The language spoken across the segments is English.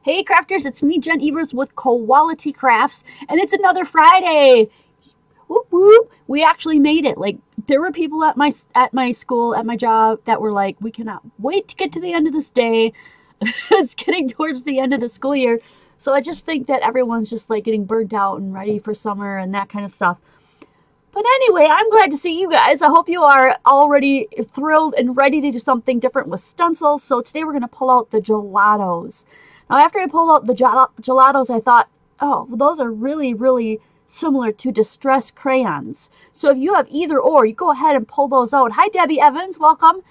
Hey crafters, it's me, Jen Evers with Quality Crafts, and it's another Friday. Whoop whoop. We actually made it. Like, there were people at my school, at my job, that were like, we cannot wait to get to the end of this day. It's getting towards the end of the school year. So I just think that everyone's just like getting burnt out and ready for summer and that kind of stuff. But anyway, I'm glad to see you guys. I hope you are already thrilled and ready to do something different with stencils. So today we're going to pull out the gelatos. Now, after I pulled out the gelatos, I thought, oh, well, those are really, really similar to distress crayons. So if you have either or, you go ahead and pull those out. Hi, Debbie Evans. Welcome.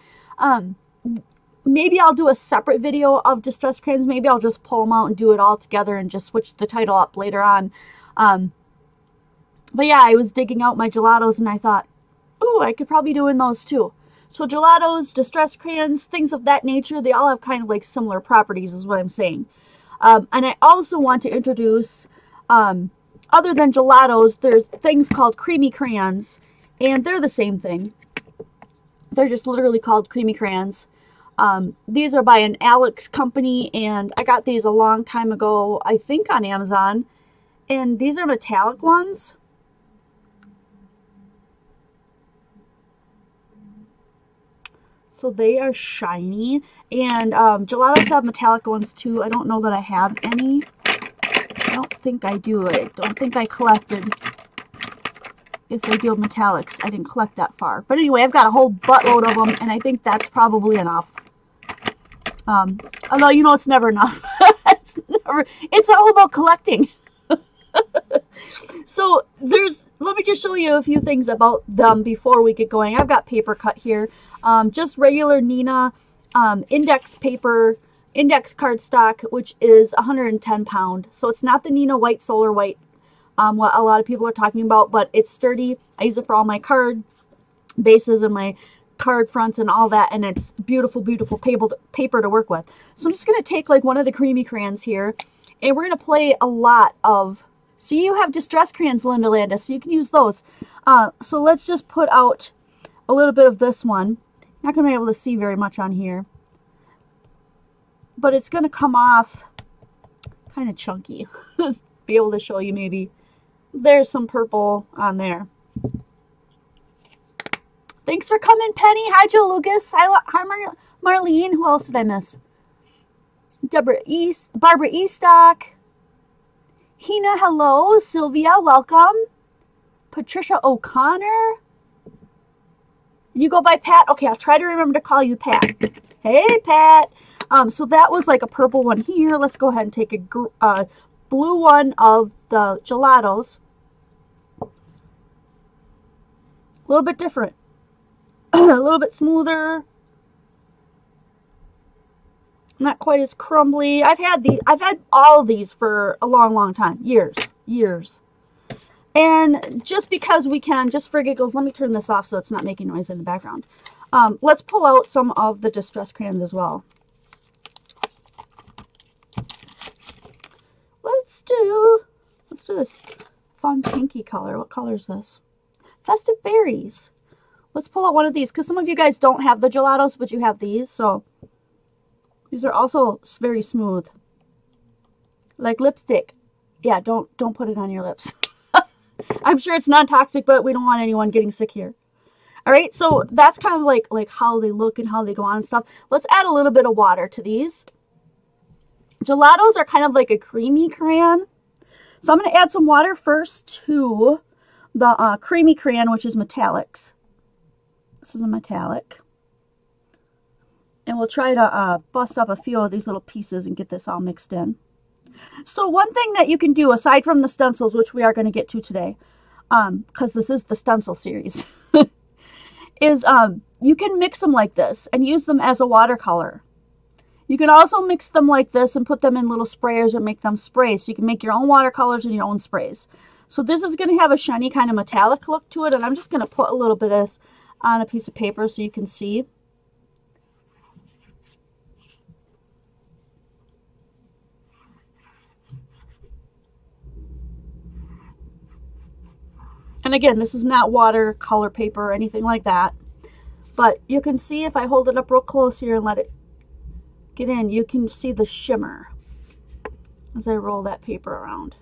Maybe I'll do a separate video of distress crayons. Maybe I'll just pull them out and do it all together and just switch the title up later on. But yeah, I was digging out my gelatos and I thought, oh, I could probably do in those too. So gelatos, distress crayons, things of that nature, they all have kind of like similar properties is what I'm saying. And I also want to introduce, other than gelatos, there's things called creamy crayons, and they're the same thing. They're just literally called creamy crayons. These are by an Alex company, and I got these a long time ago, I think on Amazon. And these are metallic ones. So they are shiny, and gelatos have metallic ones too. I don't know that I have any. I don't think I do. I don't think I collected if they deal metallics. I didn't collect that far. But anyway, I've got a whole buttload of them, and I think that's probably enough. Although, you know, it's never enough. It's all about collecting. So let me just show you a few things about them before we get going. I've got paper cut here. Just regular Neenah index paper, index cardstock, which is 110 pound. So it's not the Neenah white solar white, what a lot of people are talking about, but it's sturdy. I use it for all my card bases and my card fronts and all that, and it's beautiful, beautiful paper to work with. So I'm just going to take like one of the creamy crayons here, and we're going to play a lot of, see, you have distress crayons, Linda Landis, so you can use those. So let's just put out a little bit of this one. Not going to be able to see very much on here, but it's going to come off kind of chunky. Be able to show you maybe. There's some purple on there. Thanks for coming, Penny. Hi, Joe Lucas. Hi, Marlene. Who else did I miss? Barbara Eastock. Hina, hello. Sylvia, welcome. Patricia O'Connor. You go by Pat? Okay, I'll try to remember to call you Pat. Hey, Pat. So that was like a purple one here. Let's go ahead and take a blue one of the gelatos. A little bit different. A little bit smoother. Not quite as crumbly. I've had all these for a long, long time. Years. And just because we can, just for giggles, let me turn this off so it's not making noise in the background. Let's pull out some of the distress crayons as well. Let's do this fun pinky color. What color is this? Festive Berries. Let's pull out one of these, because some of you guys don't have the gelatos, but you have these. So these are also very smooth. Like lipstick. Yeah, don't put it on your lips. I'm sure it's non-toxic, but we don't want anyone getting sick here. All right, so that's kind of like how they look and how they go on and stuff. Let's add a little bit of water to these. Gelatos are kind of like a creamy crayon. So I'm going to add some water first to the creamy crayon, which is metallics. This is a metallic. And we'll try to bust up a few of these little pieces and get this all mixed in. So one thing that you can do, aside from the stencils, which we are going to get to today, because this is the stencil series, is you can mix them like this and use them as a watercolor. You can also mix them like this and put them in little sprayers and make them sprays. So you can make your own watercolors and your own sprays. So this is going to have a shiny kind of metallic look to it, and I'm just going to put a little bit of this on a piece of paper so you can see. And again, this is not watercolor paper or anything like that. But you can see if I hold it up real close here and let it get in, you can see the shimmer. as I roll that paper around.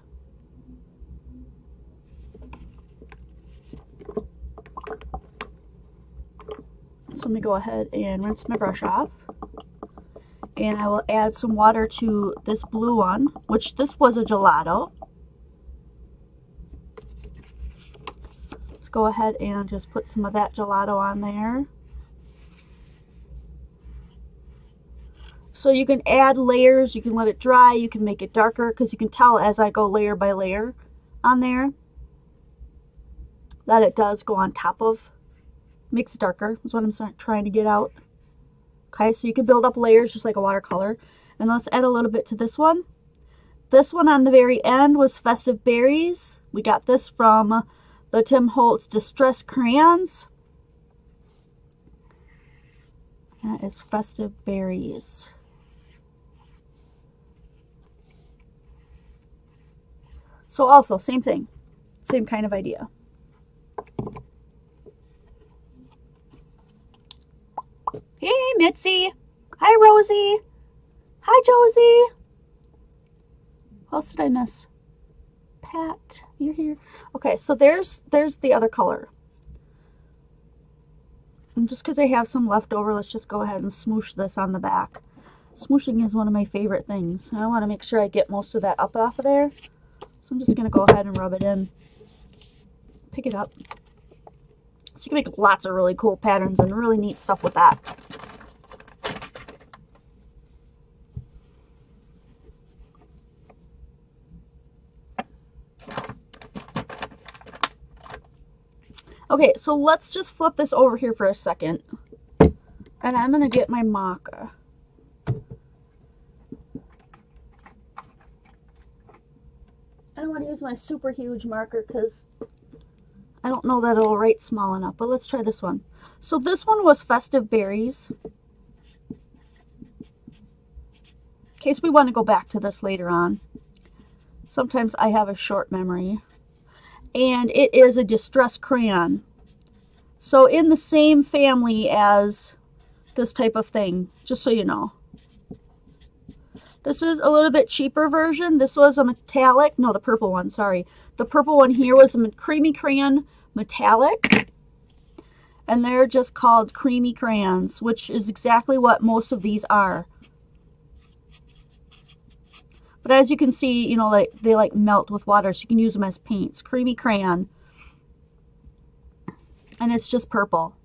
So I'm going to go ahead and rinse my brush off. And I will add some water to this blue one, which this was a gelato. Let's go ahead and just put some of that gelato on there. So you can add layers, you can let it dry, you can make it darker, because you can tell as I go layer by layer on there that it does go on top of. Makes it darker, is what I'm trying to get out. Okay, so you can build up layers just like a watercolor. And let's add a little bit to this one. This one on the very end was Festive Berries. We got this from the Tim Holtz Distress Crayons. That is Festive Berries. So also, same thing. Same kind of idea. Hey, Mitzi. Hi, Rosie. Hi, Josie. What else did I miss? Pat, you're here. Okay, so there's the other color. And just because I have some left over, let's just go ahead and smoosh this on the back. Smooshing is one of my favorite things. And I want to make sure I get most of that up off of there. So I'm just going to go ahead and rub it in. Pick it up. So you can make lots of really cool patterns and really neat stuff with that. Okay, so let's just flip this over here for a second. And I'm going to get my marker. I don't want to use my super huge marker because I don't know that it'll write small enough, but let's try this one. So this one was Festive Berries. In case we want to go back to this later on. Sometimes I have a short memory. And it is a distress crayon. So in the same family as this type of thing, just so you know. This is a little bit cheaper version. This was a metallic, no, the purple one, sorry. The purple one here was a creamy crayon metallic. And they're just called creamy crayons, which is exactly what most of these are. But as you can see, you know, like they like melt with water, so you can use them as paints. Creamy crayon. And it's just purple.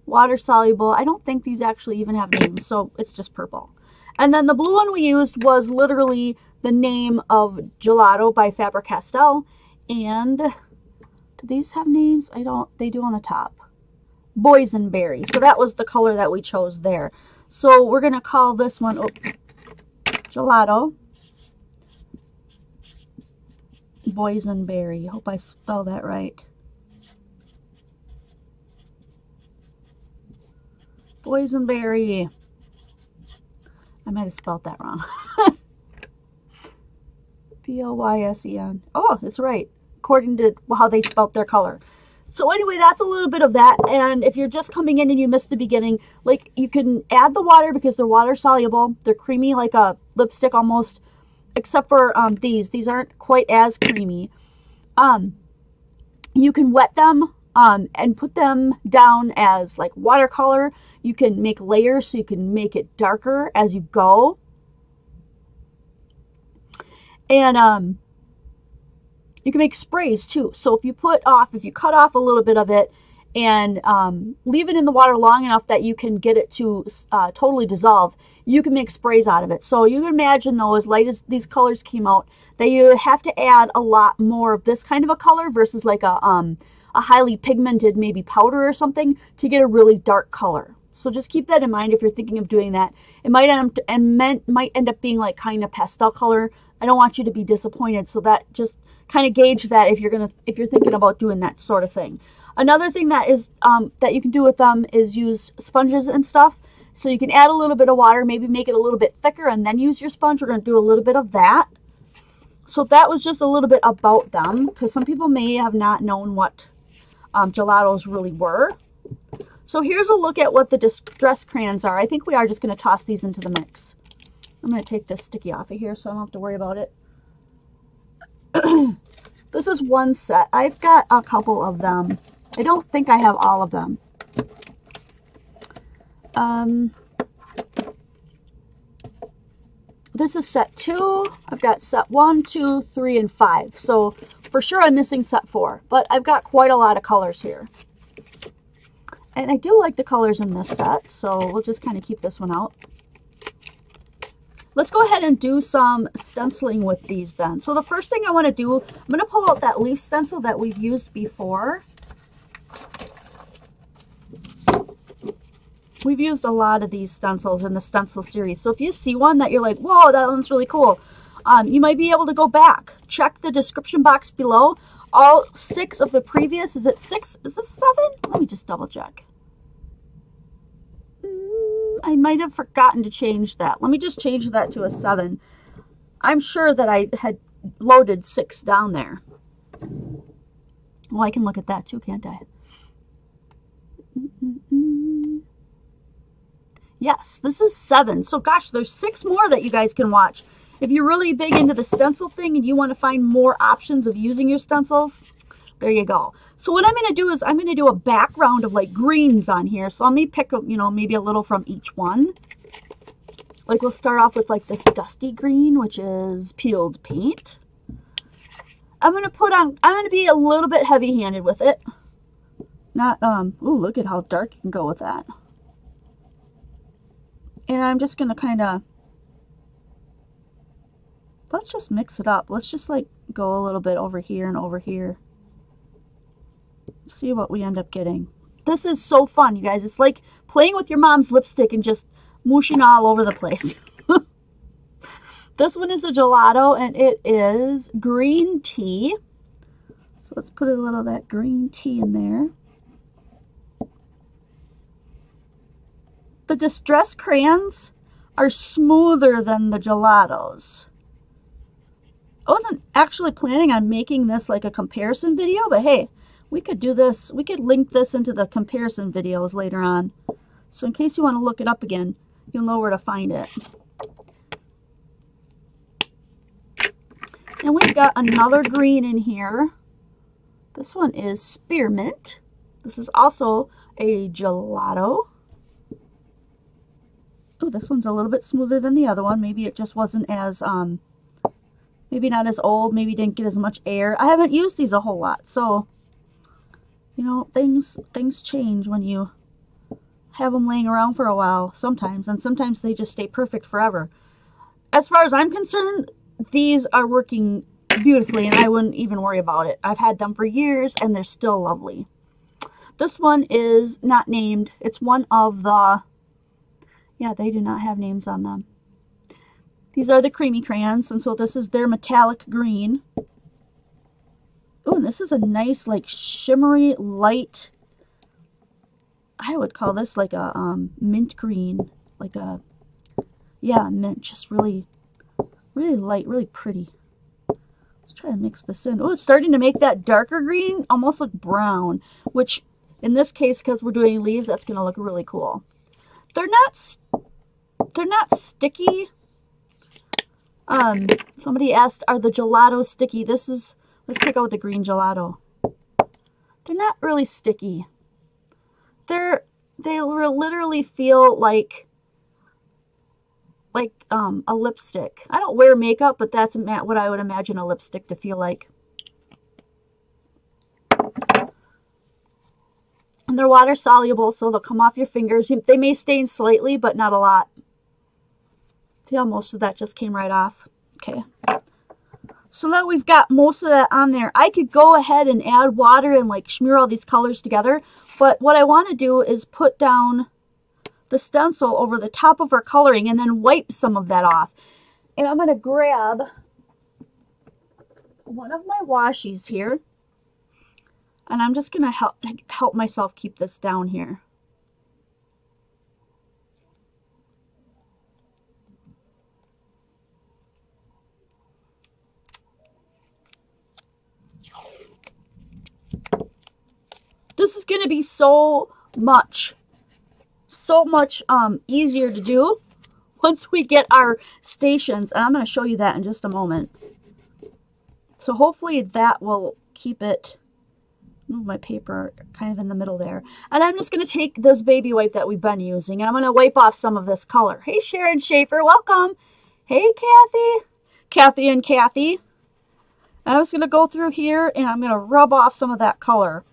Water soluble. I don't think these actually even have names, so it's just purple. And then the blue one we used was literally the name of Gelato by Faber-Castell. And do these have names? I don't. They do on the top. Boysenberry. So that was the color that we chose there. So we're going to call this one Gelato. Boysenberry. Hope I spell that right. Boysenberry. I might have spelled that wrong. B-O-Y-S-E-N. Oh, it's right. According to how they spelt their color. So anyway, that's a little bit of that. And if you're just coming in and you missed the beginning, like you can add the water because they're water soluble. They're creamy like a lipstick almost. Except for these. These aren't quite as creamy. You can wet them and put them down as like watercolor. You can make layers so you can make it darker as you go. And you can make sprays too. So if you cut off a little bit of it and leave it in the water long enough that you can get it to totally dissolve, you can make sprays out of it. So you can imagine though, as light as these colors came out, that you have to add a lot more of this kind of a color versus like a highly pigmented maybe powder or something to get a really dark color. So just keep that in mind if you're thinking of doing that. It might end up being like kind of pastel color. I don't want you to be disappointed. So that just kind of gauge that if you're thinking about doing that sort of thing. Another thing that is that you can do with them is use sponges and stuff. So you can add a little bit of water, maybe make it a little bit thicker, and then use your sponge. We're going to do a little bit of that. So that was just a little bit about them, because some people may have not known what gelatos really were. So here's a look at what the distress crayons are. I think we are just going to toss these into the mix. I'm going to take this sticky off of here so I don't have to worry about it. This is one set. I've got a couple of them. I don't think I have all of them. This is set 2. I've got set 1, 2, 3, and 5. So for sure I'm missing set 4. But I've got quite a lot of colors here. And I do like the colors in this set. So we'll just kind of keep this one out. Let's go ahead and do some stenciling with these then. So the first thing I want to do, I'm going to pull out that leaf stencil that we've used before. We've used a lot of these stencils in the stencil series. So if you see one that you're like, whoa, that one's really cool, you might be able to go back. Check the description box below. All 6 of the previous, is it 6? Is this 7? Let me just double check. I might have forgotten to change that. Let me just change that to a 7. I'm sure that I had loaded 6 down there. Well, I can look at that too, can't I? Yes, this is 7. So gosh, there's 6 more that you guys can watch. If you're really big into the stencil thing and you want to find more options of using your stencils, there you go. So what I'm going to do is I'm going to do a background of like greens on here. So let me pick up, maybe a little from each one. Like we'll start off with like this dusty green, which is peeled paint. I'm going to be a little bit heavy-handed with it. Not, ooh, look at how dark you can go with that. And I'm just going to kind of, let's just mix it up. Let's just like go a little bit over here and over here. See what we end up getting. This is so fun, you guys. It's like playing with your mom's lipstick and just mooshing all over the place. This one is a gelato and it is green tea. So let's put a little of that green tea in there. The Distress crayons are smoother than the gelatos. I wasn't actually planning on making this like a comparison video, but hey, we could do this. We could link this into the comparison videos later on. So in case you want to look it up again, you'll know where to find it. And we've got another green in here. This one is spearmint. This is also a gelato. Oh, this one's a little bit smoother than the other one. Maybe it just wasn't as, maybe not as old. Maybe didn't get as much air. I haven't used these a whole lot. So, things change when you have them laying around for a while sometimes. And sometimes they just stay perfect forever. As far as I'm concerned, these are working beautifully and I wouldn't even worry about it. I've had them for years and they're still lovely. This one is not named. It's one of the, yeah, they do not have names on them. These are the creamy crayons, and so this is their metallic green. Oh, and this is a nice, like, shimmery, light, I would call this like a mint green. Like a, yeah, mint. Just really, really light, really pretty. Let's try to mix this in. Oh, it's starting to make that darker green almost look brown, which in this case, because we're doing leaves, that's going to look really cool. They're not sticky. Somebody asked, are the gelatos sticky? Let's pick out the green gelato. They're not really sticky. They literally feel like a lipstick. I don't wear makeup, but that's what I would imagine a lipstick to feel like. And they're water soluble, so they'll come off your fingers. They may stain slightly, but not a lot. See how most of that just came right off? Okay. So now we've got most of that on there. I could go ahead and add water and like smear all these colors together. But what I want to do is put down the stencil over the top of our coloring and then wipe some of that off. And I'm going to grab one of my washies here. And I'm just going to help myself keep this down here. This is going to be so much easier to do once we get our stations. And I'm going to show you that in just a moment. So hopefully that will keep it, move my paper kind of in the middle there. And I'm just going to take this baby wipe that we've been using, and I'm going to wipe off some of this color. Hey, Sharon Schaefer, welcome. Hey, Kathy and Kathy. I'm just going to go through here, and I'm going to rub off some of that color.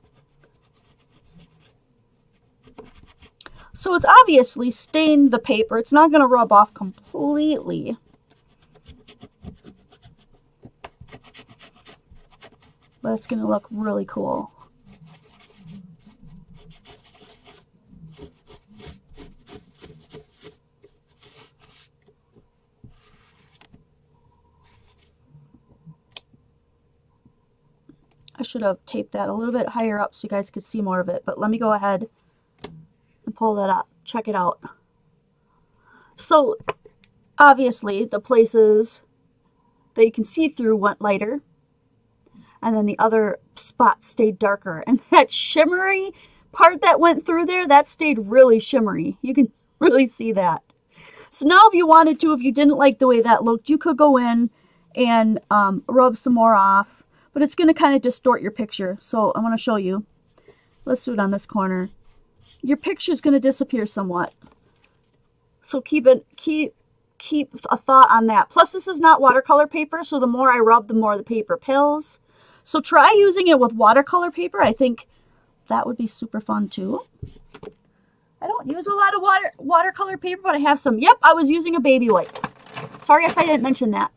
So it's obviously stained the paper. It's not going to rub off completely. But it's going to look really cool. I should have taped that a little bit higher up so you guys could see more of it. But let me go ahead and pull that up. Check it out. So obviously the places that you can see through went lighter. And then the other spots stayed darker. And that shimmery part that went through there, that stayed really shimmery. You can really see that. So now if you wanted to, if you didn't like the way that looked, you could go in and rub some more off. But it's going to kind of distort your picture. So I want to show you. Let's do it on this corner. Your picture is going to disappear somewhat. So keep a thought on that. Plus this is not watercolor paper, so the more I rub, the more the paper pills. So try using it with watercolor paper. I think that would be super fun too. I don't use a lot of watercolor paper, but I have some. Yep, I was using a baby wipe. Sorry if I didn't mention that.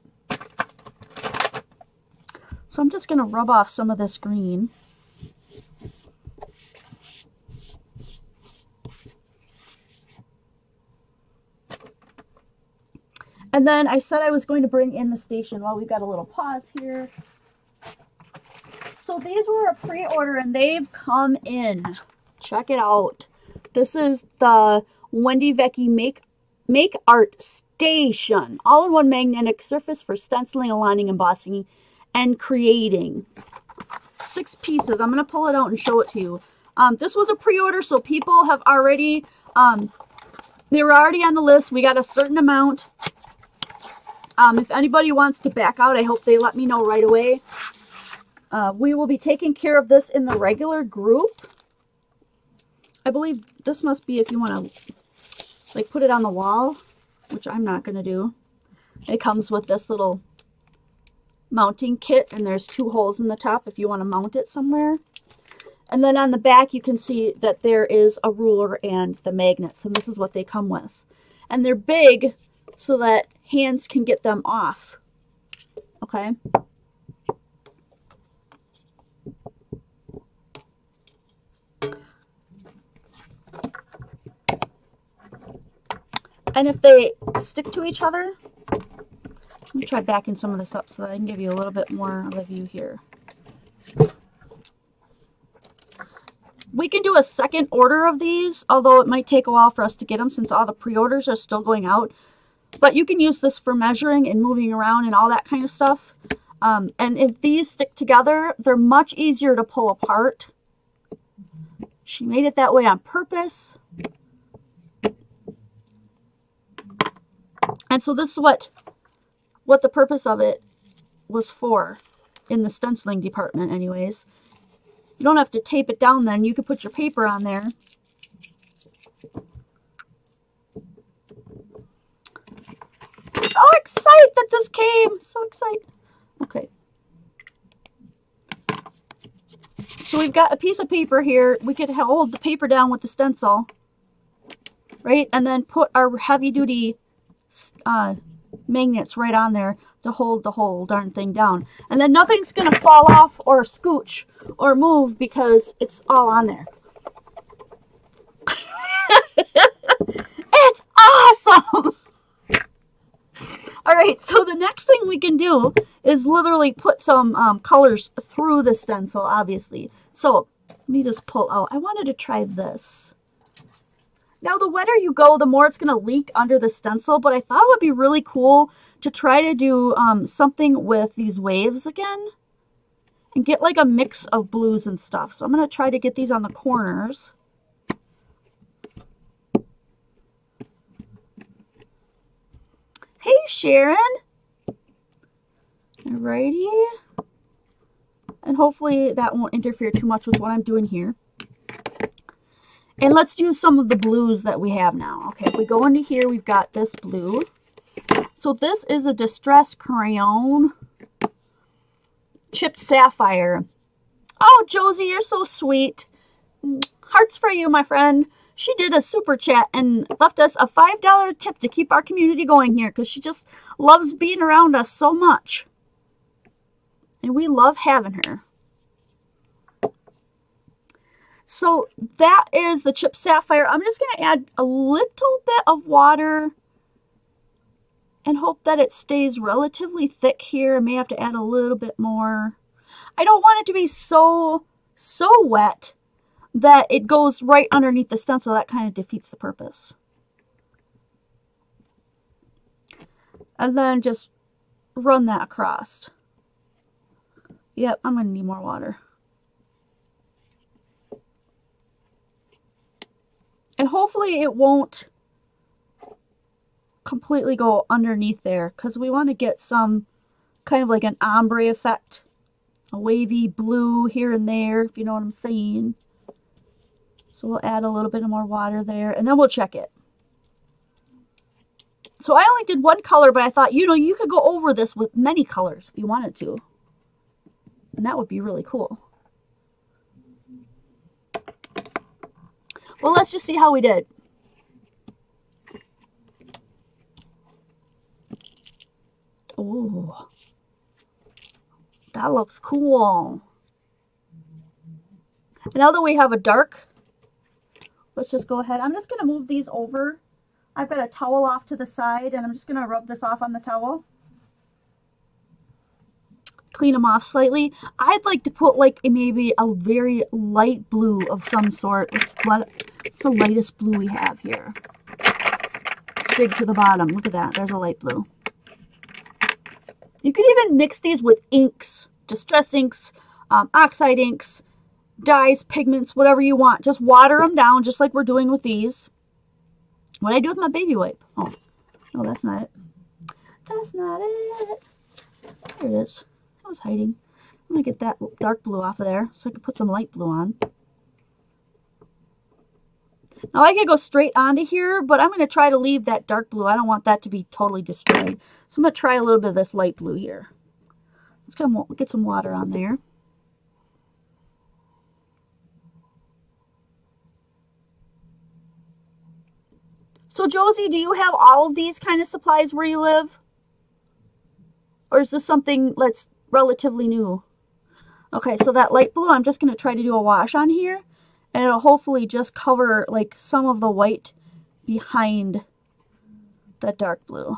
So I'm just going to rub off some of this green. And then I said I was going to bring in the station. Well, we've got a little pause here. So these were a pre-order and they've come in. Check it out. This is the Wendy Vecchi Make Art Station. All-in-one magnetic surface for stenciling, aligning, embossing, and creating. 6 pieces. I'm going to pull it out and show it to you. This was a pre-order, so people have already, they were already on the list. We got a certain amount. If anybody wants to back out, I hope they let me know right away. We will be taking care of this in the regular group. I believe this must be if you want to like put it on the wall, which I'm not going to do. It comes with this little mounting kit, and there's 2 holes in the top if you want to mount it somewhere. And then on the back you can see that there is a ruler and the magnets, and this is what they come with. And they're big so that hands can get them off. Okay? And if they stick to each other, let me try backing some of this up so that I can give you a little bit more of a view here. We can do a second order of these, although it might take a while for us to get them since all the pre-orders are still going out. But you can use this for measuring and moving around and all that kind of stuff. And if these stick together, they're much easier to pull apart. She made it that way on purpose. And so this is what the purpose of it was for in the stenciling department anyways. You don't have to tape it down then. You can put your paper on there. So excited that this came. So excited. Okay. So we've got a piece of paper here. We could hold the paper down with the stencil. Right? And then put our heavy duty magnets right on there to hold the whole darn thing down. And then nothing's going to fall off or scooch or move because it's all on there. It's awesome! Alright, so the next thing we can do is literally put some colors through the stencil, obviously. So, let me just pull out. I wanted to try this. Now, the wetter you go, the more it's going to leak under the stencil, but I thought it would be really cool to try to do something with these waves again and get like a mix of blues and stuff. So I'm going to try to get these on the corners. Sharon. Alrighty. And hopefully that won't interfere too much with what I'm doing here. And let's do some of the blues that we have now. Okay, if we go into here, we've got this blue. So this is a Distress Crayon. Chipped Sapphire. Oh, Josie, you're so sweet. Hearts for you, my friend. She did a super chat and left us a $5 tip to keep our community going here because she just loves being around us so much. And we love having her. So that is the Chipped Sapphire. I'm just going to add a little bit of water and hope that it stays relatively thick here. I may have to add a little bit more. I don't want it to be so wet that it goes right underneath the stencil. That kind of defeats the purpose. And then just run that across. Yep, I'm going to need more water. And hopefully it won't completely go underneath there because we want to get some kind of like an ombre effect. A wavy blue here and there, if you know what I'm saying. So we'll add a little bit more water there and then we'll check it. So I only did one color, but I thought, you know, you could go over this with many colors if you wanted to. And that would be really cool. Well, let's just see how we did. Oh, that looks cool. And now that we have a dark, let's just go ahead. I'm just going to move these over. I've got a towel off to the side, and I'm just going to rub this off on the towel. Clean them off slightly. I'd like to put like maybe a very light blue of some sort. It's the lightest blue we have here. Dig to the bottom. Look at that. There's a light blue. You could even mix these with inks, distress inks, oxide inks, dyes, pigments, whatever you want. Just water them down just like we're doing with these. What I do with my baby wipe. Oh, no, that's not it. That's not it. There it is. I was hiding. I'm going to get that dark blue off of there so I can put some light blue on. Now I could go straight onto here, but I'm going to try to leave that dark blue. I don't want that to be totally destroyed. So I'm going to try a little bit of this light blue here. Let's get some water on there. So Josie, do you have all of these kind of supplies where you live? Or is this something that's relatively new? Okay, so that light blue, I'm just going to try to do a wash on here. And it'll hopefully just cover like some of the white behind the dark blue.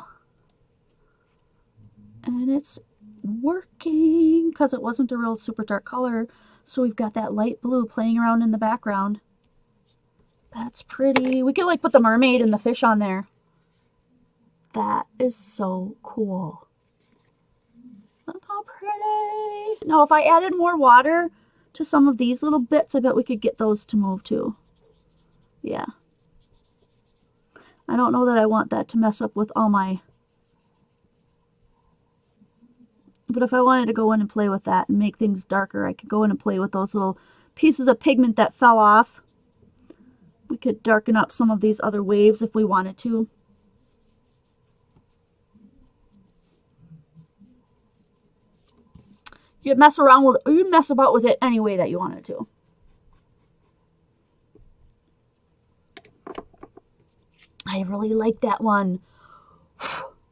And it's working because it wasn't a real super dark color. So we've got that light blue playing around in the background. That's pretty. We could like put the mermaid and the fish on there. That is so cool. Look how pretty. Now if I added more water to some of these little bits, I bet we could get those to move too. Yeah. I don't know that I want that to mess up with all my... But if I wanted to go in and play with that and make things darker, I could go in and play with those little pieces of pigment that fell off. We could darken up some of these other waves if we wanted to. You mess around with, or you mess about with it any way that you wanted to. I really like that one.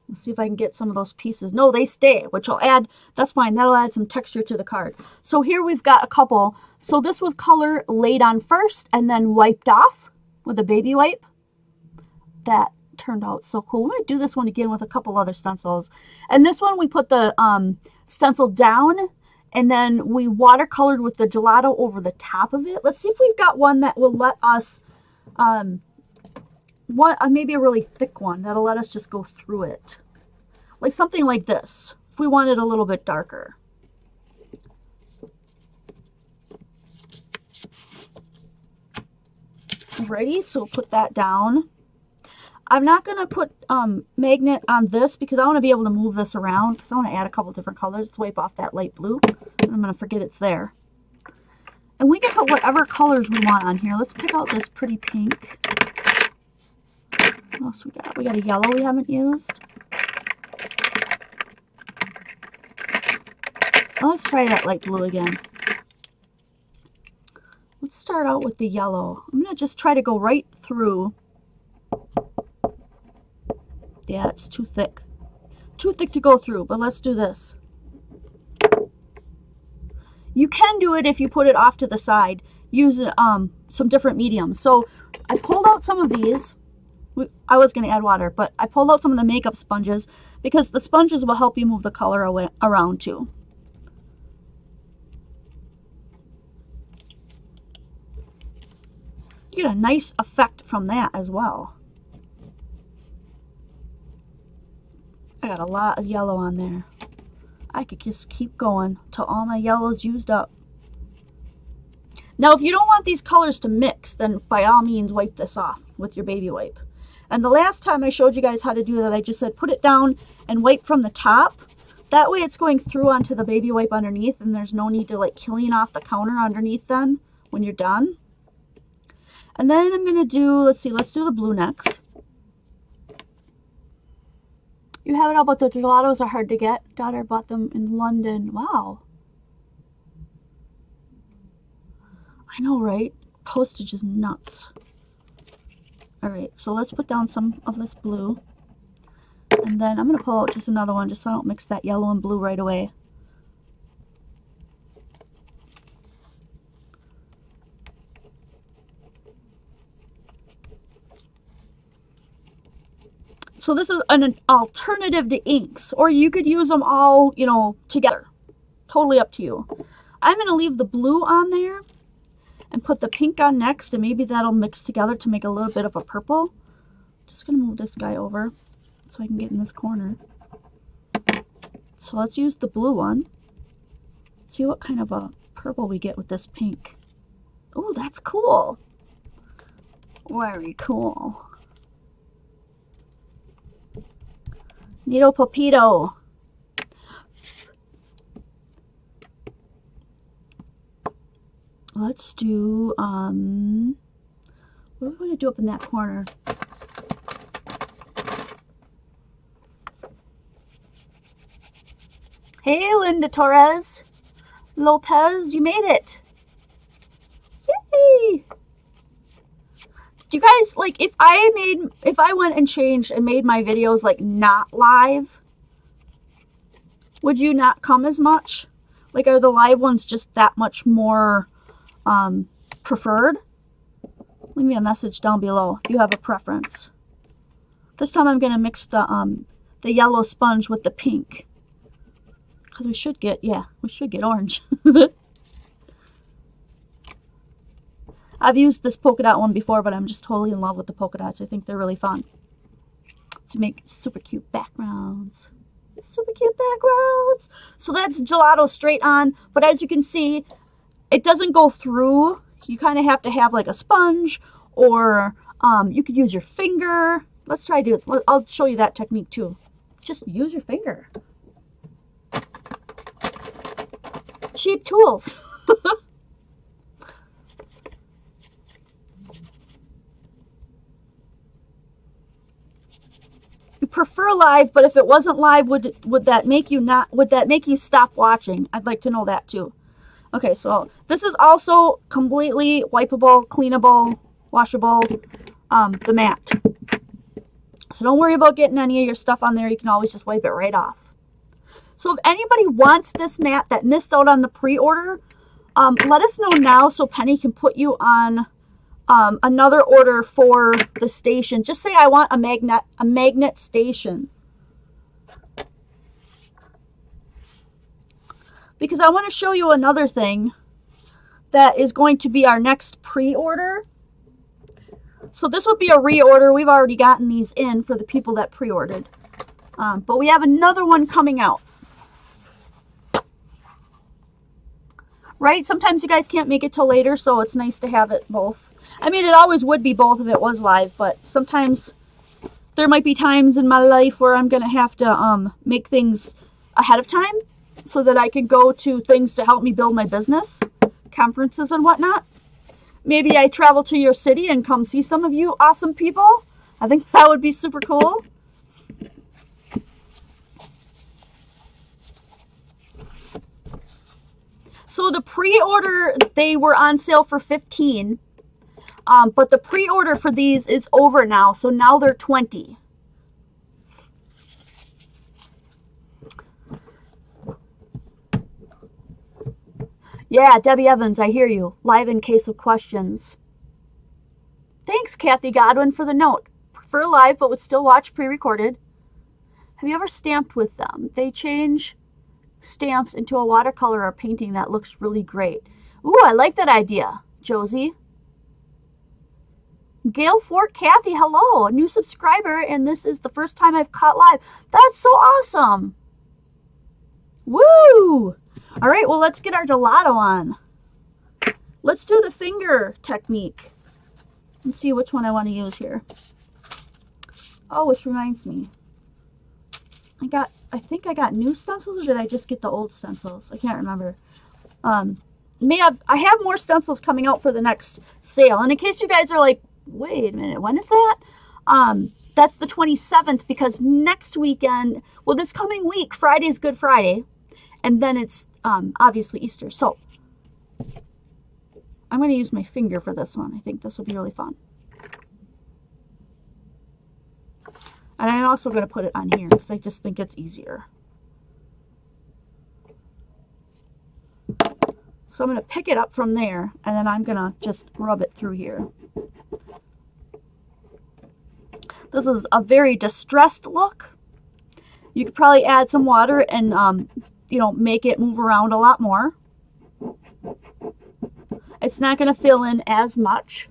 Let's see if I can get some of those pieces. No, they stay, which will add, that's fine. That'll add some texture to the card. So here we've got a couple. So this was color laid on first and then wiped off with a baby wipe. That turned out so cool. We're going to do this one again with a couple other stencils. And this one we put the stencil down and then we watercolored with the gelato over the top of it. Let's see if we've got one that will let us, maybe a really thick one that'll let us just go through it. Like something like this, if we want it a little bit darker. Alrighty, so we'll put that down. I'm not going to put magnet on this because I want to be able to move this around because I want to add a couple different colors. Let's wipe off that light blue. And I'm going to forget it's there. And we can put whatever colors we want on here. Let's pick out this pretty pink. What else we got? We got a yellow we haven't used. Oh, let's try that light blue again. Let's start out with the yellow. I'm going to just try to go right through. Yeah, it's too thick. Too thick to go through, but let's do this. You can do it if you put it off to the side. Use some different mediums. So I pulled out some of these. I was going to add water, but I pulled out some of the makeup sponges because the sponges will help you move the color around too. You get a nice effect from that as well. I got a lot of yellow on there. I could just keep going till all my yellow's used up. Now, if you don't want these colors to mix, then by all means wipe this off with your baby wipe. And the last time I showed you guys how to do that, I just said put it down and wipe from the top. That way it's going through onto the baby wipe underneath, and there's no need to like clean off the counter underneath then when you're done. And then I'm going to do, let's do the blue next. You have it all, but the gelatos are hard to get. Daughter bought them in London. Wow. I know, right? Postage is nuts. Alright, so let's put down some of this blue. And then I'm going to pull out just another one just so I don't mix that yellow and blue right away. So this is an alternative to inks, or you could use them all, you know, together. Totally up to you. I'm going to leave the blue on there and put the pink on next, and maybe that'll mix together to make a little bit of a purple. Just going to move this guy over so I can get in this corner. So let's use the blue one. See what kind of a purple we get with this pink. Oh, that's cool. Very cool. Nito Popito. Let's do, what do we want to do up in that corner? Hey, Linda Torres. Lopez, you made it. Yay! Do you guys, like, if I went and changed and made my videos, like, not live, would you not come as much? Like, are the live ones just that much more preferred? Leave me a message down below if you have a preference. This time I'm going to mix the yellow sponge with the pink. Because we should get orange. I've used this polka dot one before, but I'm just totally in love with the polka dots. I think they're really fun to make super cute backgrounds. Super cute backgrounds. So that's gelato straight on, but as you can see, it doesn't go through. You kind of have to have like a sponge, or you could use your finger. Let's try to do it. I'll show you that technique too. Just use your finger. Cheap tools. You prefer live, but if it wasn't live, would that make you stop watching? I'd like to know that too. Okay, so this is also completely wipeable, cleanable, washable, the mat. So don't worry about getting any of your stuff on there. You can always just wipe it right off. So if anybody wants this mat that missed out on the pre-order, let us know now so Penny can put you on another order for the station. Just say I want a magnet station. Because I want to show you another thing that is going to be our next pre-order. So this would be a reorder. We've already gotten these in for the people that pre-ordered. But we have another one coming out. Right? Sometimes you guys can't make it till later, so it's nice to have it both. I mean, it always would be both if it was live, but sometimes there might be times in my life where I'm going to have to make things ahead of time so that I can go to things to help me build my business, conferences and whatnot. Maybe I travel to your city and come see some of you awesome people. I think that would be super cool. So the pre-order, they were on sale for $15. But the pre-order for these is over now. So now they're $20. Yeah, Debbie Evans, I hear you. Live in case of questions. Thanks, Kathy Godwin, for the note. Prefer live, but would still watch pre-recorded. Have you ever stamped with them? They change stamps into a watercolor or painting that looks really great. Ooh, I like that idea, Josie. Gail Fort, Kathy, hello, a new subscriber, and this is the first time I've caught live. That's so awesome. Woo! All right, well, let's get our gelato on. Let's do the finger technique and see which one I want to use here. Oh, which reminds me. I think I got new stencils, or did I just get the old stencils? I can't remember. I have more stencils coming out for the next sale. And in case you guys are like, wait a minute, when is that? That's the 27th, because next weekend, well, this coming week, Friday is Good Friday. And then it's obviously Easter. So I'm going to use my finger for this one. I think this will be really fun. And I'm also going to put it on here because I just think it's easier. So I'm going to pick it up from there, and then I'm going to just rub it through here. This is a very distressed look. You could probably add some water and, you know, make it move around a lot more. It's not going to fill in as much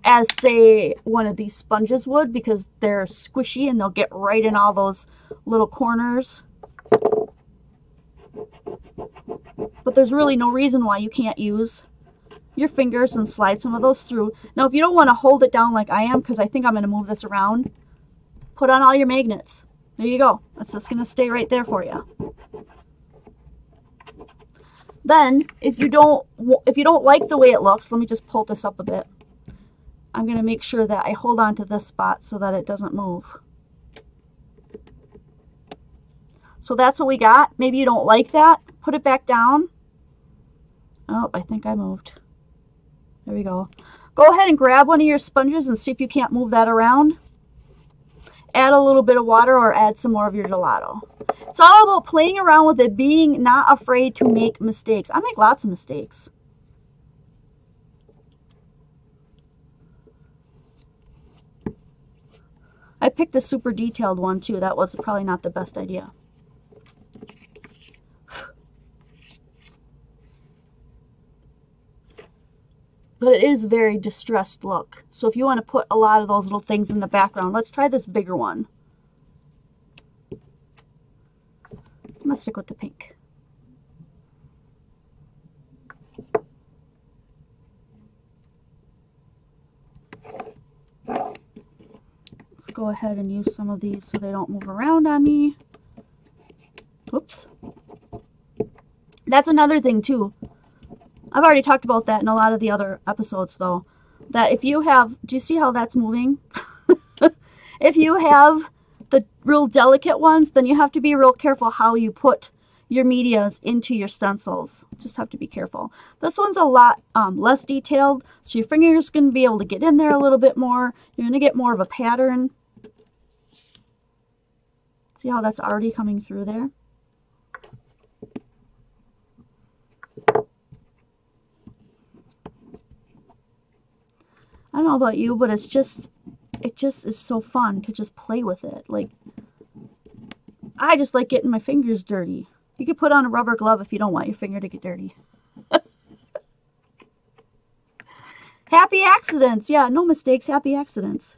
as, say, one of these sponges would, because they're squishy and they'll get right in all those little corners. But there's really no reason why you can't use your fingers and slide some of those through. Now, if you don't want to hold it down like I am, because I think I'm going to move this around, put on all your magnets. There you go. That's just going to stay right there for you. Then, if you don't like the way it looks, let me just pull this up a bit. I'm going to make sure that I hold on to this spot so that it doesn't move. So that's what we got. Maybe you don't like that. Put it back down. Oh, I think I moved. There we go. Go ahead and grab one of your sponges and see if you can't move that around. Add a little bit of water or add some more of your gelato. It's all about playing around with it, being not afraid to make mistakes. I make lots of mistakes. I picked a super detailed one too. That was probably not the best idea. But it is a very distressed look. So if you want to put a lot of those little things in the background, let's try this bigger one. I'm going to stick with the pink. Let's go ahead and use some of these so they don't move around on me. Whoops. That's another thing too. I've already talked about that in a lot of the other episodes though. That if you have, do you see how that's moving? If you have the real delicate ones, then you have to be real careful how you put your medias into your stencils. Just have to be careful. This one's a lot less detailed, so your finger's going to be able to get in there a little bit more. You're going to get more of a pattern. See how that's already coming through there? I don't know about you, but it just is so fun to just play with it. Like, I just like getting my fingers dirty. You could put on a rubber glove if you don't want your finger to get dirty. Happy accidents. Yeah, no mistakes, happy accidents.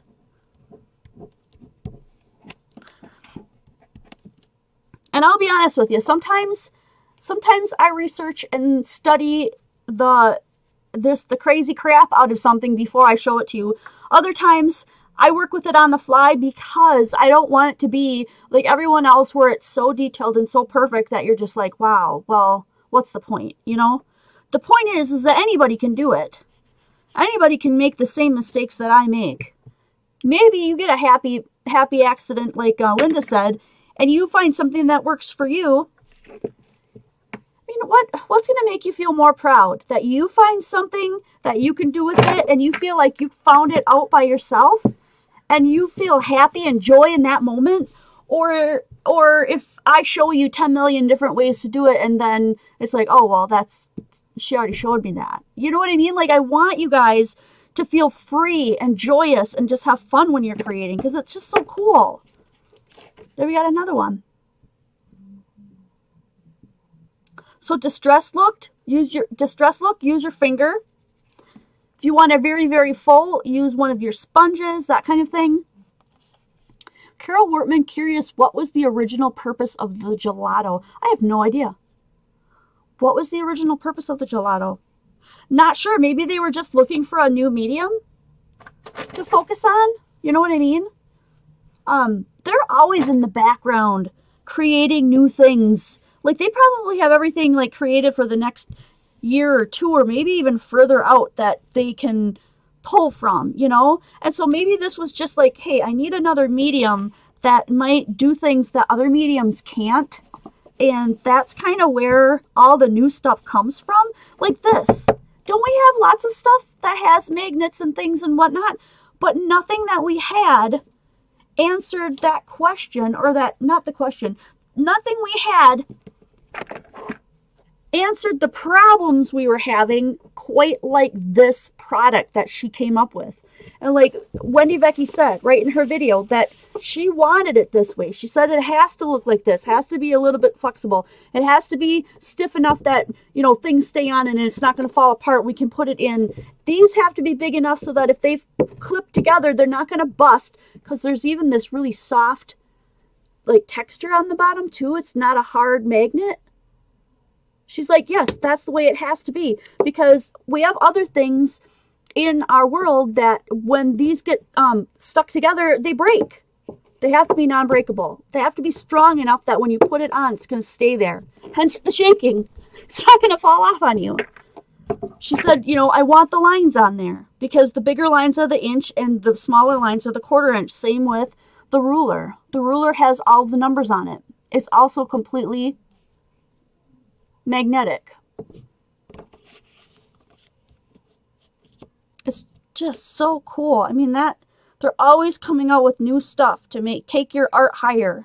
And I'll be honest with you, sometimes I research and study the crazy crap out of something before I show it to you. Other times, I work with it on the fly because I don't want it to be like everyone else where it's so detailed and so perfect that you're just like, wow, well, what's the point, you know? The point is that anybody can do it. Anybody can make the same mistakes that I make. Maybe you get a happy accident like Linda said, and you find something that works for you. I mean, what's going to make you feel more proud? That you find something that you can do with it and you feel like you found it out by yourself and you feel happy and joy in that moment? Or if I show you 10 million different ways to do it and then it's like, oh, well, she already showed me that. You know what I mean? Like, I want you guys to feel free and joyous and just have fun when you're creating because it's just so cool. There we got another one. So distress look, use your finger. If you want a very, very full, use one of your sponges, that kind of thing. Carol Wortman, curious, what was the original purpose of the gelato? I have no idea. What was the original purpose of the gelato? Not sure. Maybe they were just looking for a new medium to focus on. You know what I mean? They're always in the background creating new things. Like, they probably have everything like created for the next year or two, or maybe even further out that they can pull from, you know? And so maybe this was just like, hey, I need another medium that might do things that other mediums can't. And that's kind of where all the new stuff comes from. Like this. Don't we have lots of stuff that has magnets and things and whatnot? But nothing that we had answered that question, or that, not the question, nothing we had answered the problems we were having quite like this product that she came up with. And like Wendy Becky said right in her video that she wanted it this way. She said it has to look like this, has to be a little bit flexible. It has to be stiff enough that, you know, things stay on and it's not going to fall apart. We can put it in. These have to be big enough so that if they clip together, they're not going to bust, because there's even this really soft like texture on the bottom too. It's not a hard magnet. She's like, yes, that's the way it has to be, because we have other things in our world that when these get stuck together, they break. They have to be non-breakable. They have to be strong enough that when you put it on, it's going to stay there. Hence the shaking. It's not going to fall off on you. She said, you know, I want the lines on there because the bigger lines are the inch and the smaller lines are the 1/4 inch. Same with the ruler. The ruler has all the numbers on it. It's also completely magnetic. It's just so cool. I mean, that they're always coming out with new stuff to take your art higher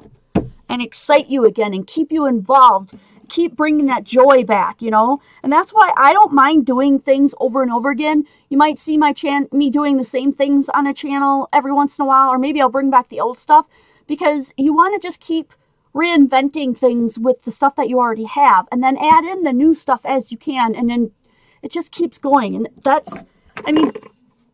and excite you again and keep you involved, keep bringing that joy back, you know? And that's why I don't mind doing things over and over again. You might see me doing the same things on a channel every once in a while, or maybe I'll bring back the old stuff, because you want to just keep reinventing things with the stuff that you already have, and then add in the new stuff as you can, and then it just keeps going. And that's, I mean,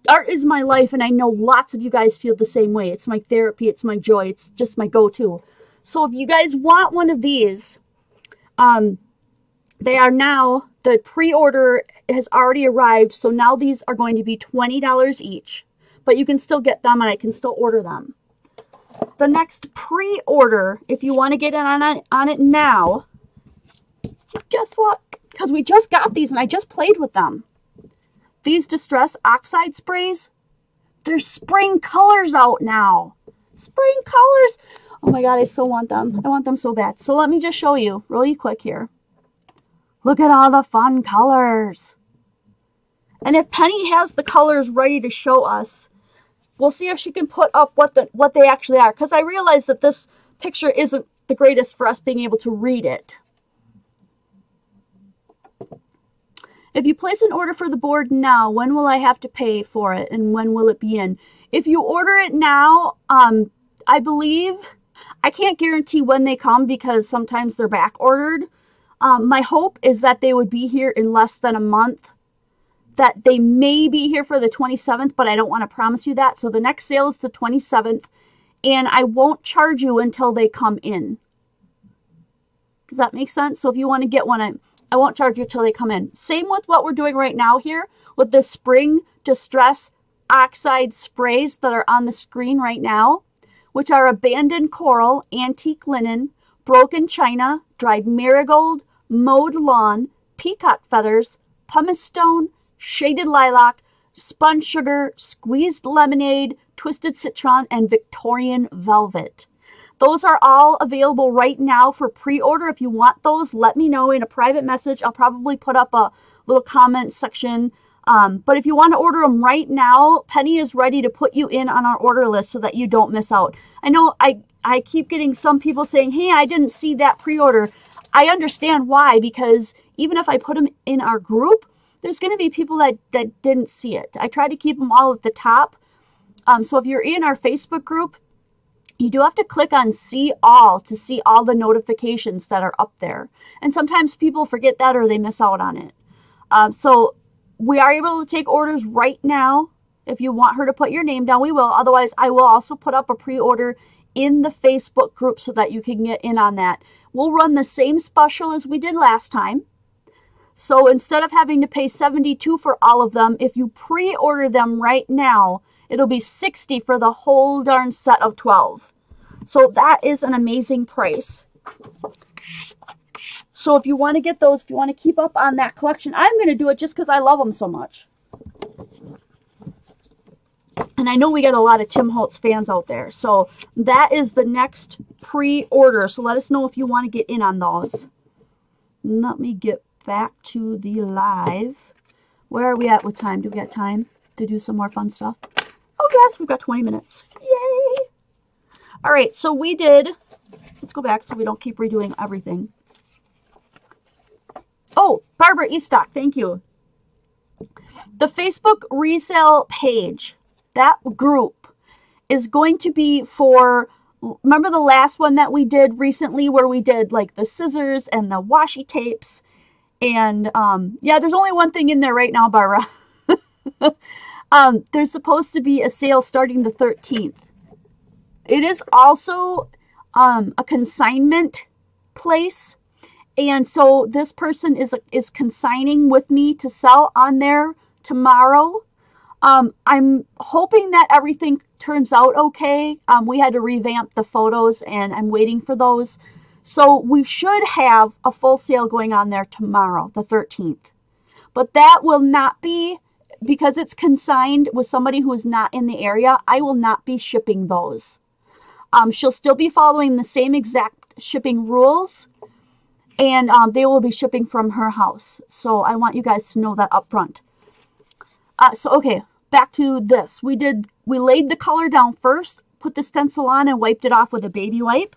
art is my life, and I know lots of you guys feel the same way. It's my therapy, it's my joy, it's just my go-to. So if you guys want one of these, they are now, the pre-order has already arrived, so now these are going to be $20 each, but you can still get them and I can still order them. The next pre-order, if you want to get in on it now, guess what? Because we just got these and I just played with them. These Distress Oxide sprays, there's spring colors out now. Spring colors. Oh my God, I so want them. I want them so bad. So let me just show you really quick here. Look at all the fun colors. And if Penny has the colors ready to show us, we'll see if she can put up what they actually are. Because I realize that this picture isn't the greatest for us being able to read it. If you place an order for the board now, when will I have to pay for it? And when will it be in? If you order it now, I believe, I can't guarantee when they come because sometimes they're back ordered. My hope is that they would be here in less than a month. That they may be here for the 27th, but I don't want to promise you that. So the next sale is the 27th, and I won't charge you until they come in. Does that make sense? So if you want to get one, I won't charge you until they come in. Same with what we're doing right now here with the Spring Distress oxide sprays that are on the screen right now, which are abandoned coral, antique linen, broken china, dried marigold, mowed lawn, peacock feathers, pumice stone, shaded lilac, spun sugar, squeezed lemonade, twisted citron, and Victorian velvet. Those are all available right now for pre-order. If you want those, let me know in a private message. I'll probably put up a little comment section. But if you want to order them right now, Penny is ready to put you in on our order list so that you don't miss out. I know I keep getting some people saying, hey, I didn't see that pre-order. I understand why, because even if I put them in our group, there's going to be people that didn't see it. I try to keep them all at the top. So if you're in our Facebook group, you do have to click on see all to see all the notifications that are up there. And sometimes people forget that or they miss out on it. So we are able to take orders right now. If you want her to put your name down, we will. Otherwise, I will also put up a pre-order in the Facebook group so that you can get in on that. We'll run the same special as we did last time. So instead of having to pay $72 for all of them, if you pre-order them right now, it'll be $60 for the whole darn set of 12. So that is an amazing price. So if you want to get those, if you want to keep up on that collection, I'm going to do it just because I love them so much. And I know we got a lot of Tim Holtz fans out there. So that is the next pre-order. So let us know if you want to get in on those. Let me get back to the live. Where are we at with time? Do we got time to do some more fun stuff? Oh, yes, we've got 20 minutes. Yay! All right, so we did... Let's go back so we don't keep redoing everything. Oh, Barbara Estock, thank you. The Facebook resale page, that group, is going to be for... Remember the last one that we did recently where we did like the scissors and the washi tapes? And yeah, there's only one thing in there right now, Barbara. There's supposed to be a sale starting the 13th. It is also a consignment place. And so this person is consigning with me to sell on there tomorrow. I'm hoping that everything turns out okay. We had to revamp the photos and I'm waiting for those. So we should have a full sale going on there tomorrow, the 13th. But that will not be, because it's consigned with somebody who is not in the area, I will not be shipping those. She'll still be following the same exact shipping rules. And they will be shipping from her house. So I want you guys to know that up front. So, okay, back to this. We laid the color down first, put the stencil on, and wiped it off with a baby wipe.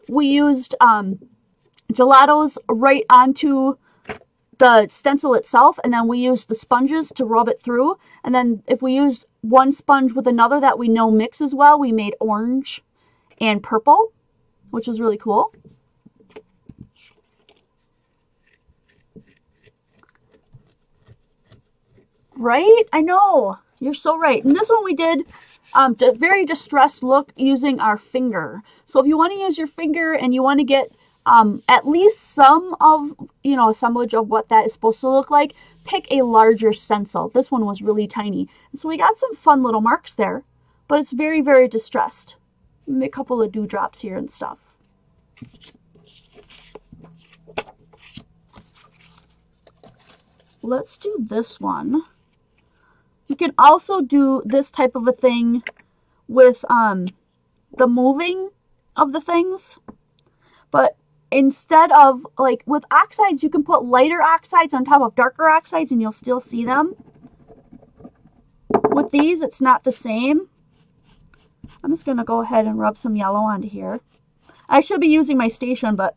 We used Gelatos right onto the stencil itself, and then we used the sponges to rub it through. And then if we used one sponge with another that we know mixes well, we made orange and purple, which was really cool. Right? I know. You're so right. And this one we did a very distressed look using our finger. So if you want to use your finger and you want to get at least some of, assemblage of what that is supposed to look like, pick a larger stencil. This one was really tiny. And so we got some fun little marks there, but it's very, very distressed. Make a couple of dewdrops here and stuff. Let's do this one. You can also do this type of a thing with the moving of the things. But instead of, like, with oxides, you can put lighter oxides on top of darker oxides and you'll still see them. With these, it's not the same. I'm just going to go ahead and rub some yellow onto here. I should be using my station, but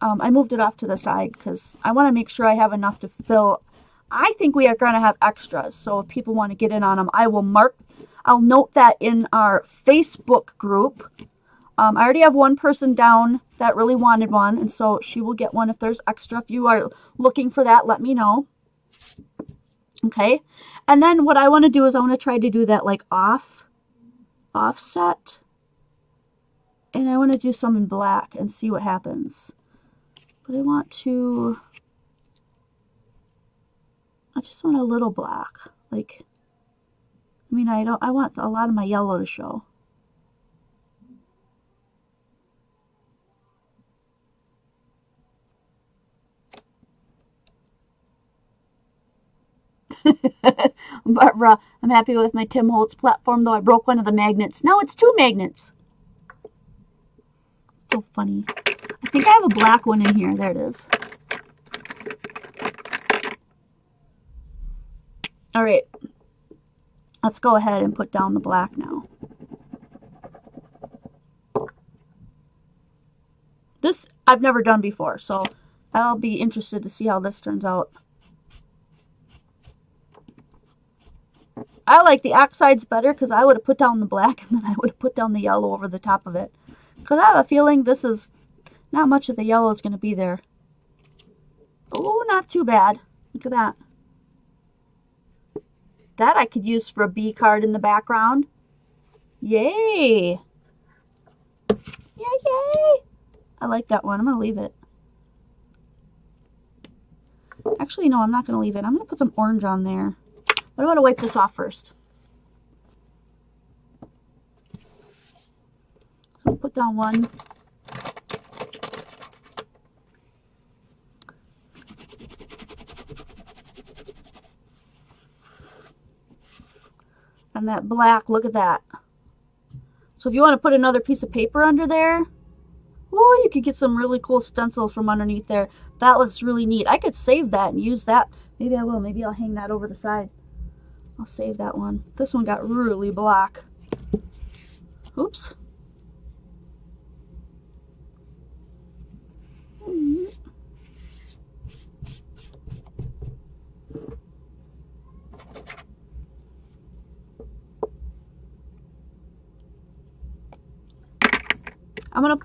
I moved it off to the side because I want to make sure I have enough to fill. I think we are going to have extras, so if people want to get in on them, I'll note that in our Facebook group. I already have one person down that really wanted one, and so she will get one if there's extra. If you are looking for that, let me know. Okay, and then what I want to do is I want to try to do that like offset, and I want to do some in black and see what happens. But I just want a little black, like I mean, I want a lot of my yellow to show. Barbara, I'm happy with my Tim Holtz platform, though I broke one of the magnets. Now it's 2 magnets. So funny. I think I have a black one in here. There it is. All right. Let's go ahead and put down the black now. This I've never done before, so I'll be interested to see how this turns out. I like the oxides better because I would have put down the black and then I would have put down the yellow over the top of it. Because I have a feeling this is not much of the yellow is going to be there. Oh, not too bad. Look at that. That I could use for a B card in the background. Yay! Yay! I like that one. I'm going to leave it. Actually, no, I'm not going to leave it. I'm going to put some orange on there. But I want to wipe this off first. So put down one. And that black, look at that. So if you want to put another piece of paper under there, oh, you could get some really cool stencils from underneath there. That looks really neat. I could save that and use that. Maybe I will. Maybe I'll hang that over the side. I'll save that one. This one got really black. Oops.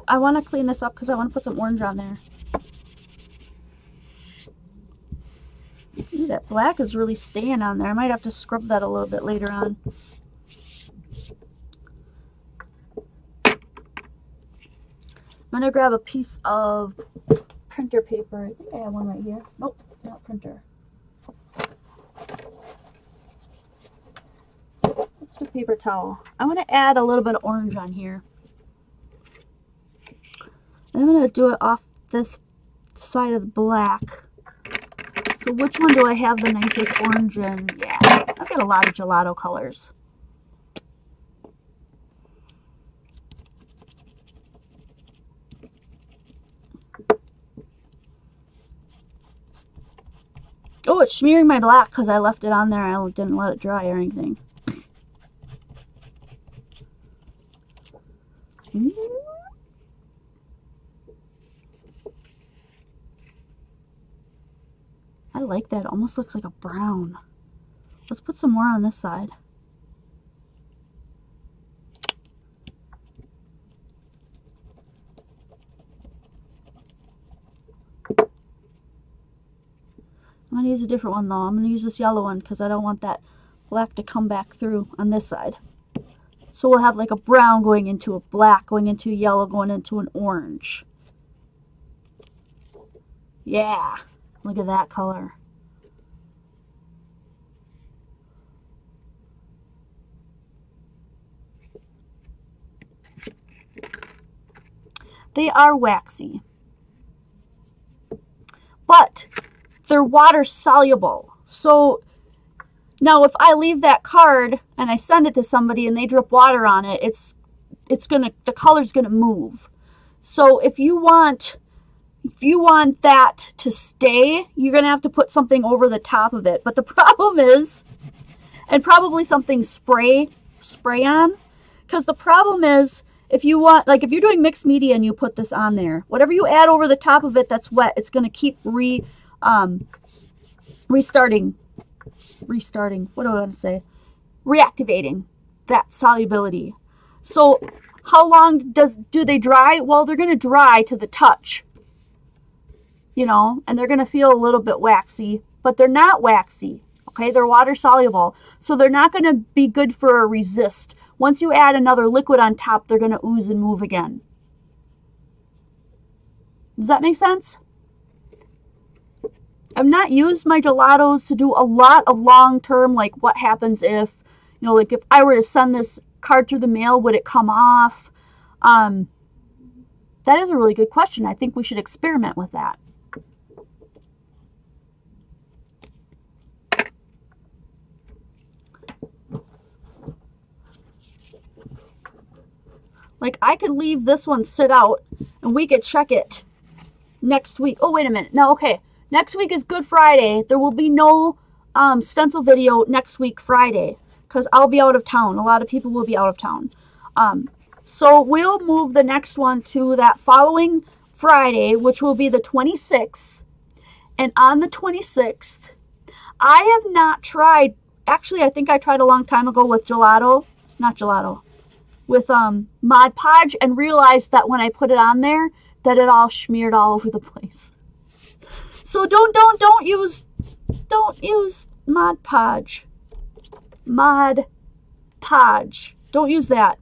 I want to clean this up because I want to put some orange on there. Ooh, that black is really staying on there. I might have to scrub that a little bit later on. I'm going to grab a piece of printer paper. I think I have one right here. Nope, not printer. Let's do paper towel. I want to add a little bit of orange on here. I'm going to do it off this side of the black. So which one do I have the nicest orange in? Yeah, I've got a lot of gelato colors. Oh, it's smearing my black because I left it on there. I didn't let it dry or anything. I like that. It almost looks like a brown. Let's put some more on this side. I'm going to use a different one though. I'm going to use this yellow one because I don't want that black to come back through on this side. So we'll have like a brown going into a black, going into a yellow, going into an orange. Yeah. Look at that color. They are waxy, but they're water soluble. So now if I leave that card and I send it to somebody and they drip water on it, the color's gonna move. So if you want that to stay, you're going to have to put something over the top of it. But the problem is, and probably something spray on, because the problem is, if you want, like if you're doing mixed media and you put this on there, whatever you add over the top of it that's wet, it's going to keep restarting, what do I want to say? Reactivating that solubility. So how long do they dry? Well, they're going to dry to the touch. You know, and they're going to feel a little bit waxy, but they're not waxy, okay? They're water soluble, so they're not going to be good for a resist. Once you add another liquid on top, they're going to ooze and move again. Does that make sense? I've not used my gelatos to do a lot of long-term, like what happens if, You know, like if I were to send this card through the mail, would it come off? That is a really good question. I think we should experiment with that. Like, I could leave this one sit out, and we could check it next week. Oh, wait a minute. No, okay. Next week is Good Friday. There will be no stencil video next week, Friday, because I'll be out of town. A lot of people will be out of town. So we'll move the next one to that following Friday, which will be the 26th. And on the 26th, I have not tried, actually, I think I tried a long time ago with with Mod Podge, and realized that when I put it on there, that it all smeared all over the place. So don't use Mod Podge. Mod Podge. Don't use that,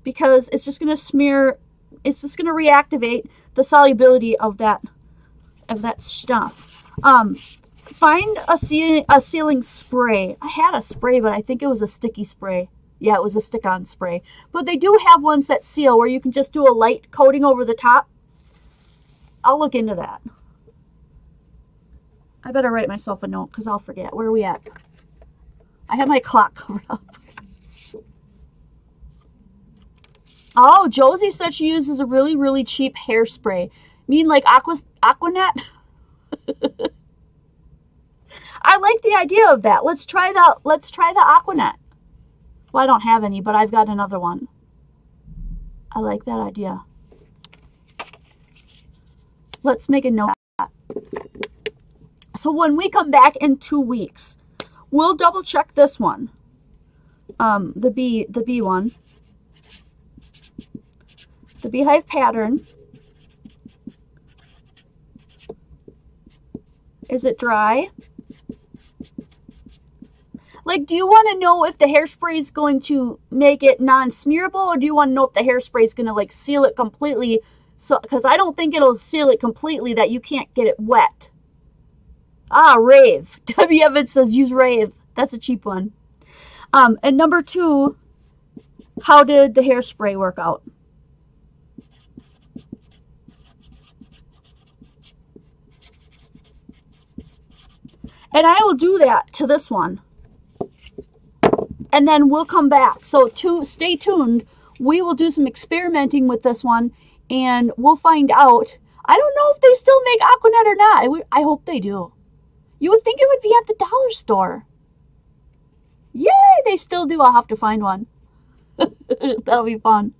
because it's just going to smear, it's just going to reactivate the solubility of that stuff. Find a sealing spray. I had a spray, but I think it was a sticky spray. Yeah, it was a stick-on spray. But they do have ones that seal where you can just do a light coating over the top. I'll look into that. I better write myself a note because I'll forget. Where are we at? I have my clock covered up. Oh, Josie said she uses a really, really cheap hairspray. You mean like Aquanet? I like the idea of that. Let's try the Aquanet. Well, I don't have any, but I've got another one. I like that idea. Let's make a note of that. So when we come back in 2 weeks, we'll double check this one. The bee one. The beehive pattern. Is it dry? Like, do you want to know if the hairspray is going to make it non-smearable, or do you want to know if the hairspray is going to, like, seal it completely? So, because I don't think it'll seal it completely that you can't get it wet. Ah, Rave. W. Evans says use Rave. That's a cheap one. And number 2, how did the hairspray work out? And I will do that to this one. And then we'll come back. So stay tuned. We will do some experimenting with this one, and we'll find out. I don't know if they still make Aquanet or not. I hope they do. You would think it would be at the dollar store. Yay, they still do. I'll have to find one. That'll be fun.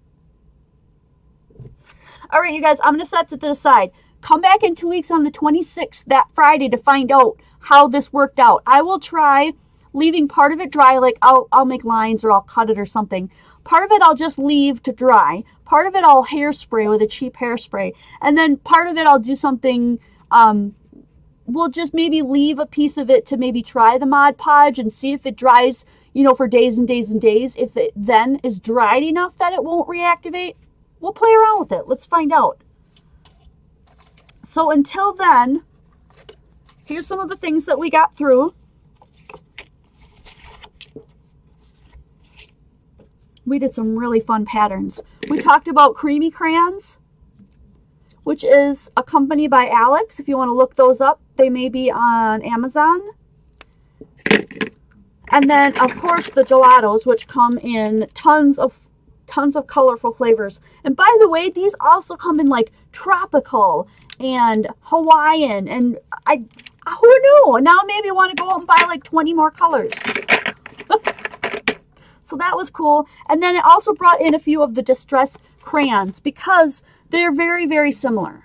All right, you guys, I'm going to set it to the side. Come back in 2 weeks on the 26th, that Friday, to find out how this worked out. I will try leaving part of it dry, like I'll make lines or I'll cut it or something. Part of it I'll just leave to dry. Part of it I'll hairspray with a cheap hairspray. And then part of it I'll do something, we'll just maybe leave a piece of it to maybe try the Mod Podge and see if it dries, you know, for days and days and days. If it then is dried enough that it won't reactivate, we'll play around with it. Let's find out. So until then, here's some of the things that we got through. We did some really fun patterns. We talked about Creamy Crayons, which is a company by Alex. If you want to look those up, they may be on Amazon. And then, of course, the Gelatos, which come in tons of colorful flavors. And by the way, these also come in like tropical and Hawaiian. And who knew? Now maybe I want to go out and buy like 20 more colors. So that was cool. And then it also brought in a few of the distress crayons because they're very, very similar.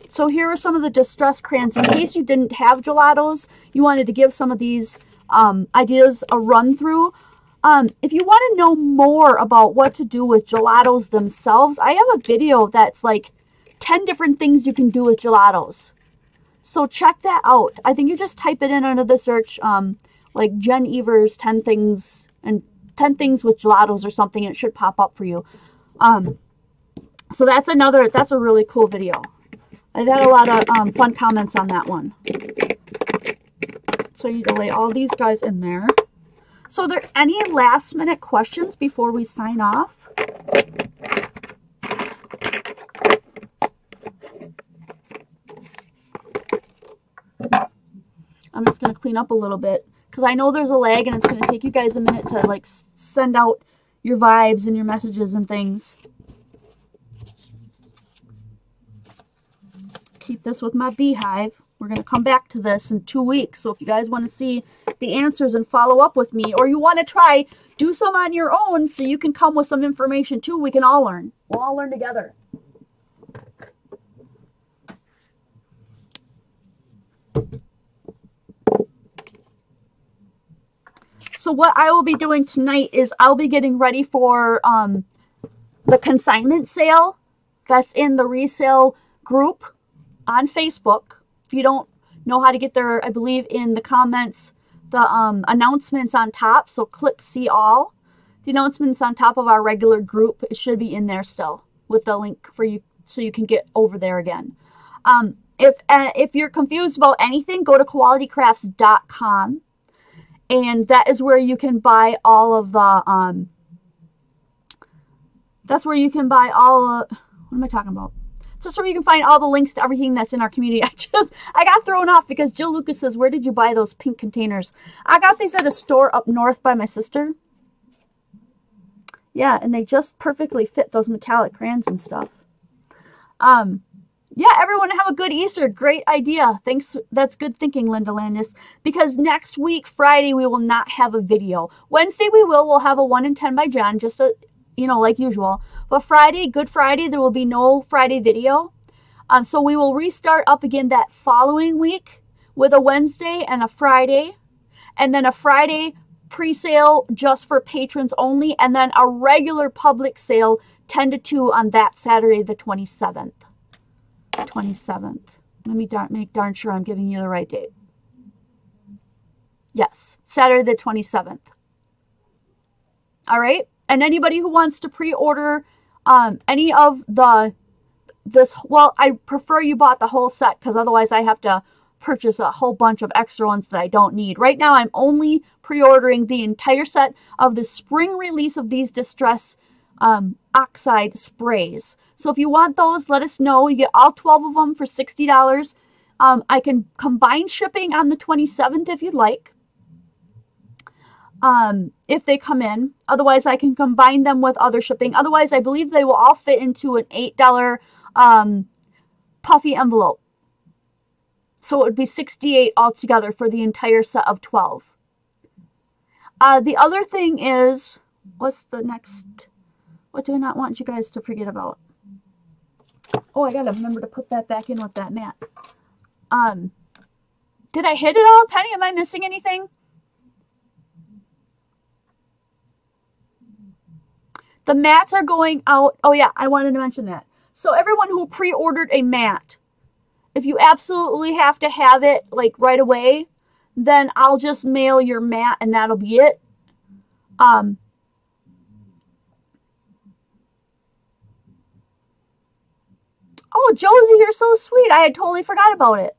So here are some of the distress crayons. In case you didn't have Gelatos, you wanted to give some of these ideas a run through. If you want to know more about what to do with Gelatos themselves, I have a video that's like 10 different things you can do with Gelatos. So check that out. I think you just type it in under the search, like Jen Evers 10 things and 10 things with Gelatos or something, and it should pop up for you. So that's a really cool video. I've had a lot of fun comments on that one. So you need to lay all these guys in there. So are there any last minute questions before we sign off? I'm just going to clean up a little bit because I know there's a lag and it's going to take you guys a minute to like send out your vibes and your messages and things. Keep this with my beehive. We're going to come back to this in 2 weeks. So if you guys want to see the answers and follow up with me, or you want to try, do some on your own so you can come with some information too. We can all learn. We'll all learn together. So what I will be doing tonight is I'll be getting ready for the consignment sale that's in the resale group on Facebook. If you don't know how to get there, I believe in the comments, the announcements on top. So click see all. The announcements on top of our regular group, it should be in there still with the link for you so you can get over there again. If you're confused about anything, go to qualitycrafts.com. And that is where you can buy all of the, that's where you can buy all, what am I talking about? So that's where you can find all the links to everything that's in our community. I got thrown off because Jill Lucas says, where did you buy those pink containers? I got these at a store up north by my sister. Yeah, and they just perfectly fit those metallic crayons and stuff. Yeah, everyone have a good Easter. Great idea. Thanks. That's good thinking, Linda Landis. Because next week, Friday, we will not have a video. Wednesday, we will. We'll have a 1 in 10 by Jen, just, you know, like usual. But Friday, Good Friday, there will be no Friday video. So we will restart up again that following week with a Wednesday and a Friday. And then a Friday pre-sale just for patrons only. And then a regular public sale 10 to 2 on that Saturday, the 27th. 27th. Let me make darn sure I'm giving you the right date. Yes, Saturday the 27th. All right. And anybody who wants to pre-order any of well, I prefer you bought the whole set because otherwise I have to purchase a whole bunch of extra ones that I don't need. Right now I'm only pre-ordering the entire set of the spring release of these Distress oxide sprays. So if you want those, let us know. You get all 12 of them for $60. I can combine shipping on the 27th if you'd like. If they come in. Otherwise, I can combine them with other shipping. Otherwise, I believe they will all fit into an $8 puffy envelope. So it would be $68 altogether for the entire set of 12. The other thing is, what's the next? What do I not want you guys to forget about? Oh, I gotta remember to put that back in with that mat. Did I hit it all, Penny? Am I missing anything? The mats are going out. Oh, yeah, I wanted to mention that. So everyone who pre-ordered a mat, if you absolutely have to have it, like, right away, then I'll just mail your mat and that'll be it. Oh, Josie, you're so sweet. I had totally forgot about it.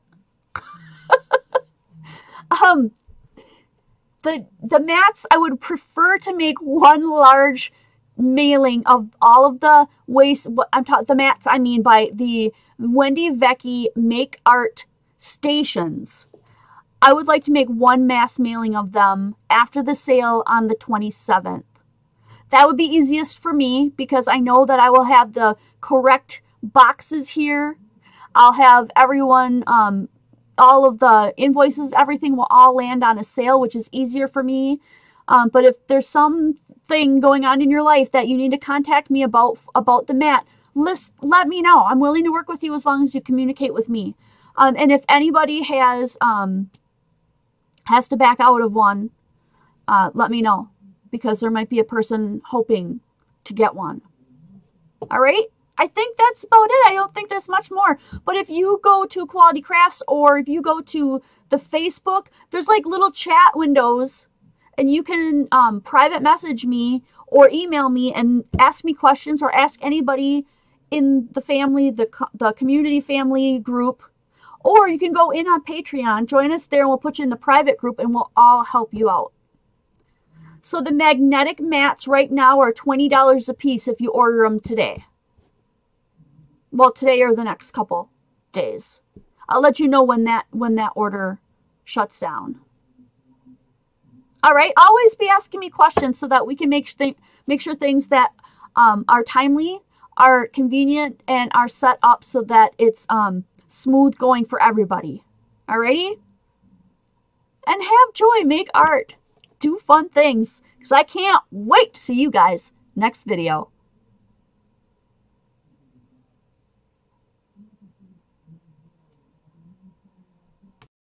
The mats, I would prefer to make one large mailing of all of the waste. The mats, I mean by the Wendy Vecchi Make Art stations. I would like to make one mass mailing of them after the sale on the 27th. That would be easiest for me because I know that I will have the correct boxes here. I'll have everyone, all of the invoices, everything will all land on a sale, which is easier for me. But if there's something going on in your life that you need to contact me about the mat, let me know. I'm willing to work with you as long as you communicate with me. And if anybody has to back out of one, let me know because there might be a person hoping to get one. All right. I think that's about it. I don't think there's much more. But if you go to Quality Crafts or if you go to the Facebook, there's like little chat windows and you can private message me or email me and ask me questions or ask anybody in the family, the community family group. Or you can go in on Patreon, join us there, and we'll put you in the private group and we'll all help you out. So the magnetic mats right now are $20 a piece if you order them today. Well, today or the next couple days. I'll let you know when that order shuts down. All right, always be asking me questions so that we can make sure things that are timely, are convenient, and are set up so that it's smooth going for everybody. Alrighty? And have joy, make art, do fun things, because I can't wait to see you guys next video.